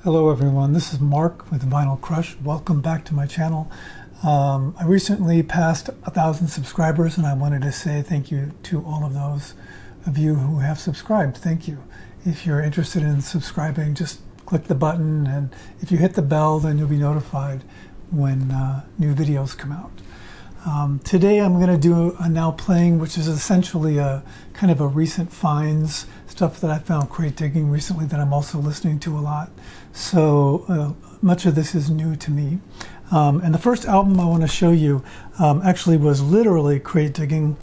Hello everyone, this is Mark with Vinyl Crush. Welcome back to my channel. I recently passed 1,000 subscribers and I wanted to say thank you to all of those of you who have subscribed. Thank you. If you're interested in subscribing, just click the button, and if you hit the bell, then you'll be notified when new videos come out. Today I'm going to do a now playing, which is essentially a kind of a recent finds, stuff that I found great digging recently that I'm also listening to a lot. So much of this is new to me. And the first album I want to show you actually was literally crate digging.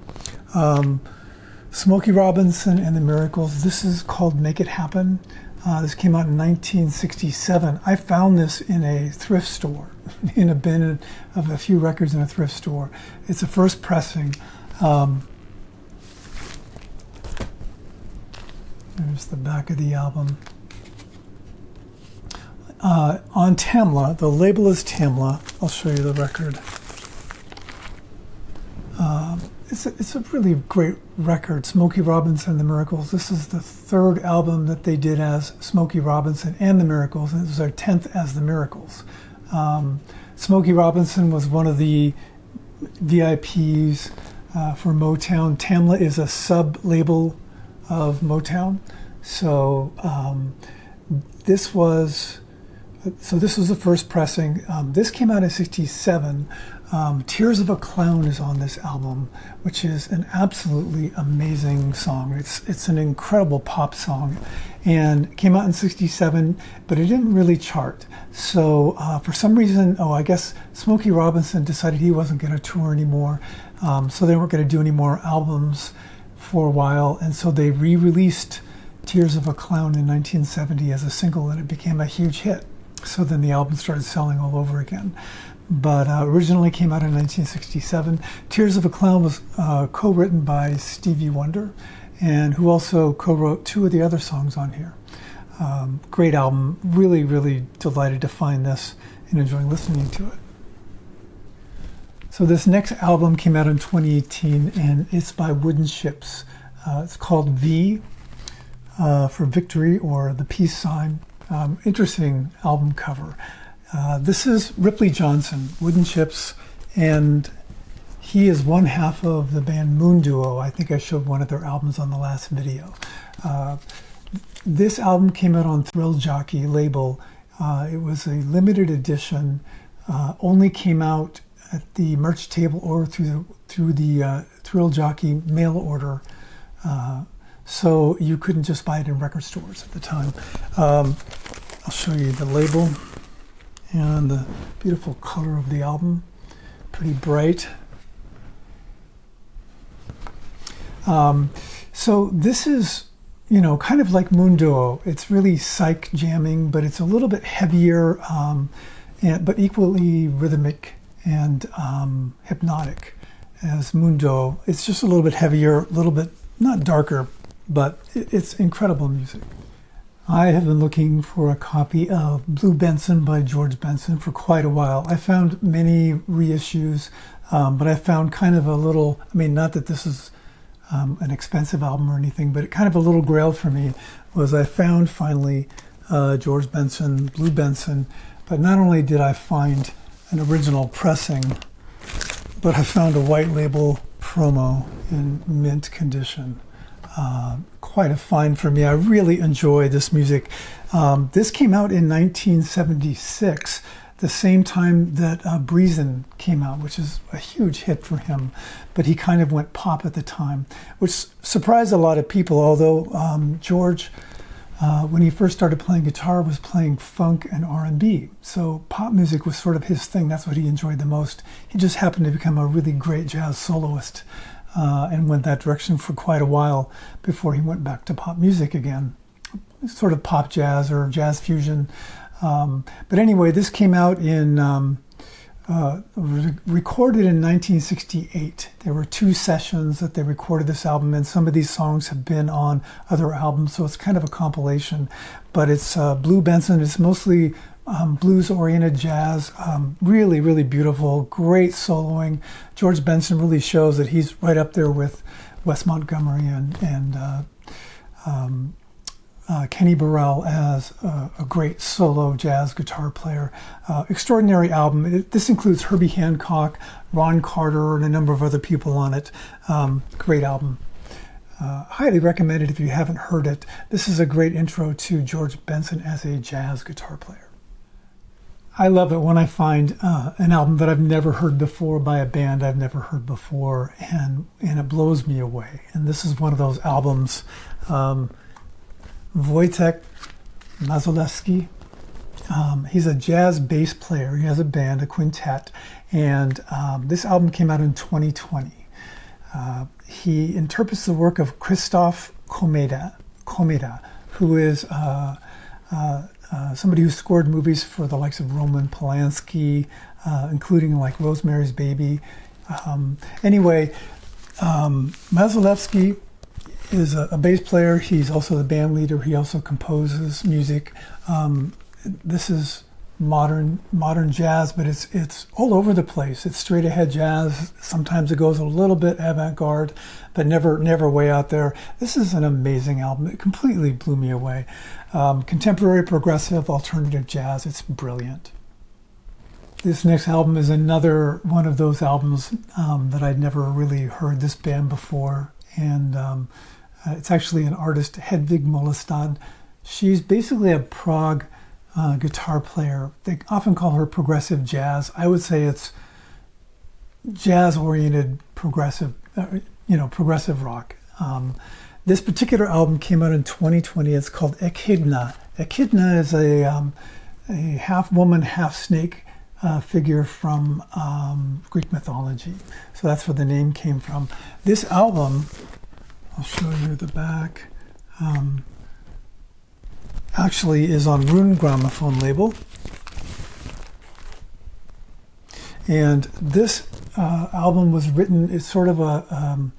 Smokey Robinson and the Miracles. This is called Make It Happen. This came out in 1967. I found this in a thrift store, in a bin of a few records in a thrift store. It's a first pressing. There's the back of the album. On Tamla, the label is Tamla. I'll show you the record. It's a really great record, Smokey Robinson and the Miracles. This is the third album that they did as Smokey Robinson and the Miracles, and it was their 10th as the Miracles. Smokey Robinson was one of the VIPs for Motown. Tamla is a sub-label of Motown. So this was the first pressing. This came out in '67. Tears of a Clown is on this album, which is an absolutely amazing song. It's an incredible pop song, and came out in '67, but it didn't really chart. So for some reason, I guess Smokey Robinson decided he wasn't going to tour anymore, so they weren't going to do any more albums for a while, and so they re-released Tears of a Clown in 1970 as a single, and it became a huge hit. So then the album started selling all over again. But originally came out in 1967. Tears of a Clown was co-written by Stevie Wonder, and who also co-wrote two of the other songs on here. Great album. Really, really delighted to find this and enjoying listening to it. So this next album came out in 2018, and it's by Wooden Ships. It's called V for Victory, or the peace sign. Interesting album cover. This is Ripley Johnson, Wooden Ships, and he is one half of the band Moon Duo. I think I showed one of their albums on the last video. This album came out on Thrill Jockey label. It was a limited edition, only came out at the merch table or through the Thrill Jockey mail order. So you couldn't just buy it in record stores at the time. I'll show you the label and the beautiful color of the album. Pretty bright. So this is, kind of like Moon Duo. It's really psych jamming, but it's a little bit heavier, but equally rhythmic and hypnotic as Moon Duo. It's just a little bit heavier, a little bit, not darker, but it's incredible music. I have been looking for a copy of Blue Benson by George Benson for quite a while. I found many reissues, but I found kind of a little, not that this is an expensive album or anything, but kind of a little grail for me was I found finally George Benson, Blue Benson, but not only did I find an original pressing, but I found a white label promo in mint condition. Quite a find for me. I really enjoy this music. This came out in 1976, the same time that Breezin' came out, which is a huge hit for him. But he kind of went pop at the time, which surprised a lot of people, although George, when he first started playing guitar, was playing funk and R&B. So pop music was sort of his thing. That's what he enjoyed the most. He just happened to become a really great jazz soloist. And went that direction for quite a while before he went back to pop music again, sort of pop jazz or jazz fusion. But anyway, this came out recorded in 1968. There were 2 sessions that they recorded this album, and some of these songs have been on other albums, so it's kind of a compilation. But it's Blue Benson. It's mostly blues-oriented jazz, really, really beautiful, great soloing. George Benson really shows that he's right up there with Wes Montgomery and Kenny Burrell as a great solo jazz guitar player. Extraordinary album. This includes Herbie Hancock, Ron Carter, and a number of other people on it. Great album. Highly recommended if you haven't heard it. This is a great intro to George Benson as a jazz guitar player. I love it when I find an album that I've never heard before by a band I've never heard before, and it blows me away. And this is one of those albums. Wojtek Mazolewski. He's a jazz bass player. He has a band, a quintet, and this album came out in 2020. He interprets the work of Krzysztof Komeda, who is somebody who scored movies for the likes of Roman Polanski, including like Rosemary's Baby. Mazolewski is a bass player. He's also the band leader. He also composes music. This is modern jazz, but it's all over the place. It's straight ahead jazz. Sometimes it goes a little bit avant-garde, but never way out there. This is an amazing album. It completely blew me away. Contemporary, progressive, alternative jazz. It's brilliant. This next album is another one of those albums that I'd never really heard this band before, and it's actually an artist, Hedvig Mollestad. She's basically a prog guitar player. They often call her progressive jazz. I would say it's jazz-oriented progressive, progressive rock. This particular album came out in 2020. It's called Echidna. Echidna is a half woman, half snake figure from Greek mythology. So that's where the name came from. This album, I'll show you the back, actually is on Rune Gramophone label. And this album was written, it's sort of a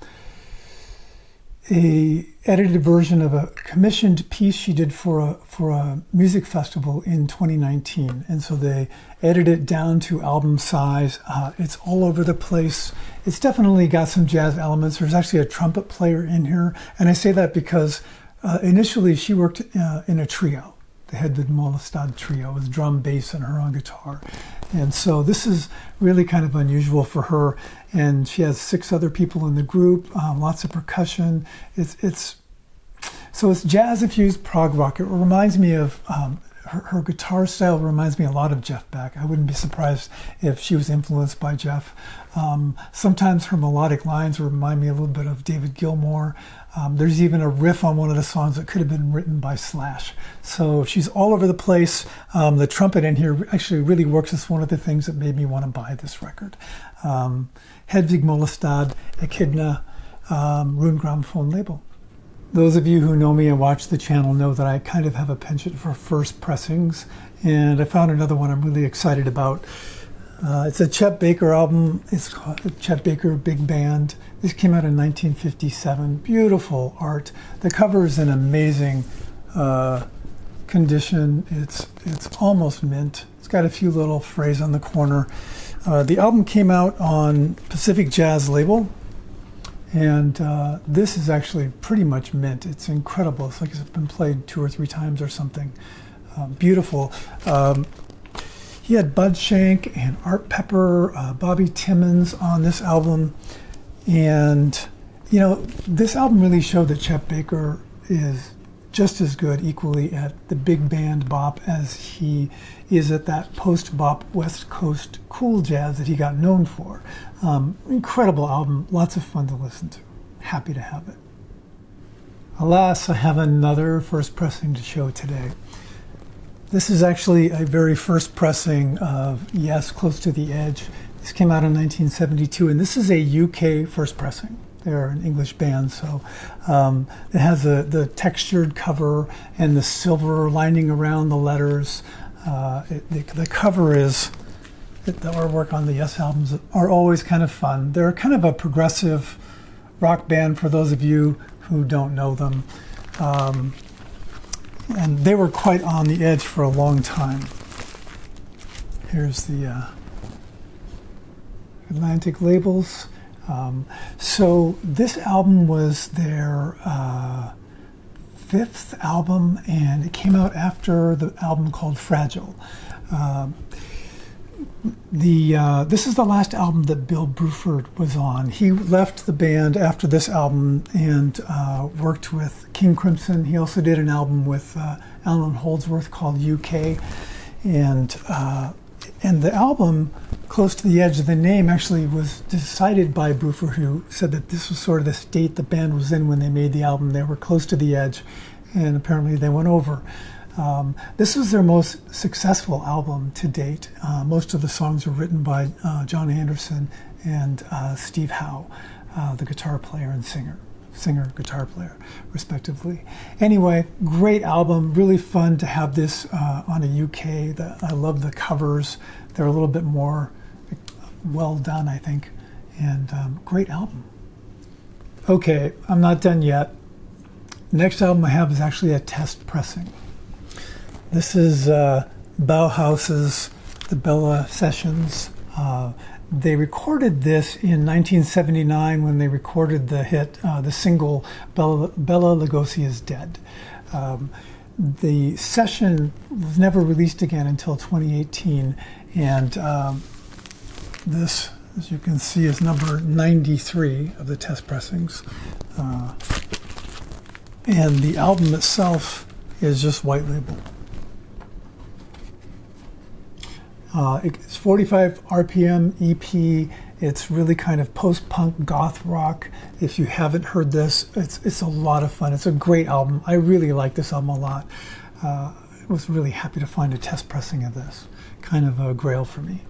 edited version of a commissioned piece she did for a music festival in 2019. And so they edited it down to album size. It's all over the place. It's definitely got some jazz elements. There's actually a trumpet player in here. And I say that because initially she worked in a trio, the Hedvig Mollestad trio, with drum, bass, and her own guitar. And so this is really kind of unusual for her. And she has 6 other people in the group, lots of percussion. It's jazz-infused prog rock. It reminds me of, her guitar style reminds me a lot of Jeff Beck. I wouldn't be surprised if she was influenced by Jeff. Sometimes her melodic lines remind me a little bit of David Gilmour. There's even a riff on one of the songs that could have been written by Slash. So she's all over the place. The trumpet in here actually really works. It's one of the things that made me want to buy this record. Hedvig Mollestad, Echidna, Rune Gramophone label. Those of you who know me and watch the channel know that I kind of have a penchant for first pressings, and I found another one I'm really excited about. It's a Chet Baker album. It's called Chet Baker Big Band. This came out in 1957. Beautiful art. The cover is in amazing condition. It's almost mint. It's got a few little frays on the corner. The album came out on Pacific Jazz label, and this is actually pretty much mint. It's incredible. It's like it's been played 2 or 3 times or something. Beautiful. He had Bud Shank and Art Pepper, Bobby Timmons on this album. And, this album really showed that Chet Baker is just as good equally at the big band bop as he is at that post-bop West Coast cool jazz that he got known for. Incredible album, lots of fun to listen to. Happy to have it. Alas, I have another first pressing to show today. This is actually a very first pressing of Yes, Close to the Edge. This came out in 1972, and this is a UK first pressing. They're an English band, so it has the textured cover and the silver lining around the letters. The cover is, the artwork on the Yes albums are always kind of fun. They're kind of a progressive rock band for those of you who don't know them. And they were quite on the edge for a long time. Here's the Atlantic labels. So this album was their fifth album, and it came out after the album called Fragile. This is the last album that Bill Bruford was on. He left the band after this album and worked with King Crimson. He also did an album with Alan Holdsworth called UK, and the album Close to the Edge of the name actually was decided by Bruford, who said that this was sort of the state the band was in when they made the album. They were close to the edge, and apparently they went over. This was their most successful album to date. Most of the songs were written by John Anderson and Steve Howe, the guitar player and singer, guitar player, respectively. Anyway, great album, really fun to have this on a UK. I love the covers. They're a little bit more well done, I think, and great album. Okay, I'm not done yet. Next album I have is actually a test pressing. This is Bauhaus's The Bella Sessions. They recorded this in 1979 when they recorded the hit, the single Bella Lugosi is Dead. The session was never released again until 2018, and this, as you can see, is number 93 of the test pressings. And the album itself is just white label. It's 45 RPM EP. It's really kind of post-punk goth rock. If you haven't heard this, it's a lot of fun. It's a great album. I really like this album a lot. I was really happy to find a test pressing of this. Kind of a grail for me.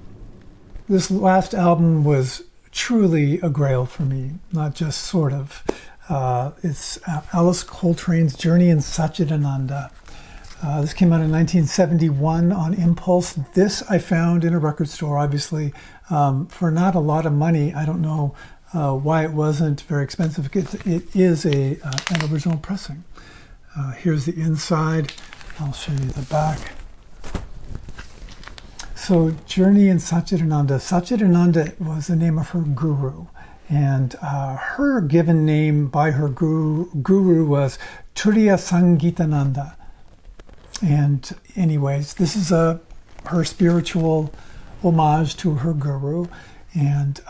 This last album was truly a grail for me, not just sort of. It's Alice Coltrane's Journey in Satchidananda. This came out in 1971 on Impulse. This I found in a record store, obviously, for not a lot of money. I don't know why it wasn't very expensive. It is an original pressing. Here's the inside. I'll show you the back. So, Journey in Satchidananda. Satchidananda was the name of her guru. And her given name by her guru was Turiya Sangeetananda. And anyways, this is her spiritual homage to her guru. And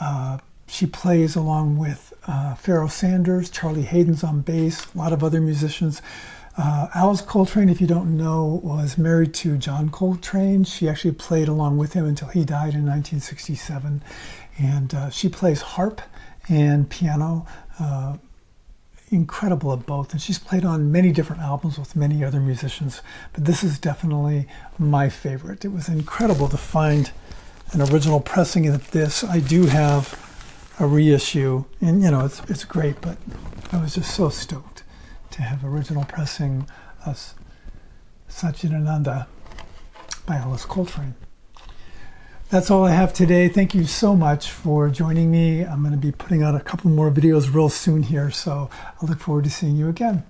she plays along with Pharoah Sanders, Charlie Hayden's on bass, a lot of other musicians. Alice Coltrane, if you don't know, was married to John Coltrane. She actually played along with him until he died in 1967. And she plays harp and piano. Incredible at both, and she's played on many different albums with many other musicians, but this is definitely my favorite. It was incredible to find an original pressing of this. I do have a reissue, and you know, it's great, but I was just so stoked to have original pressing of Satchidananda by Alice Coltrane. That's all I have today. Thank you so much for joining me. I'm going to be putting out a couple more videos real soon here, so I look forward to seeing you again.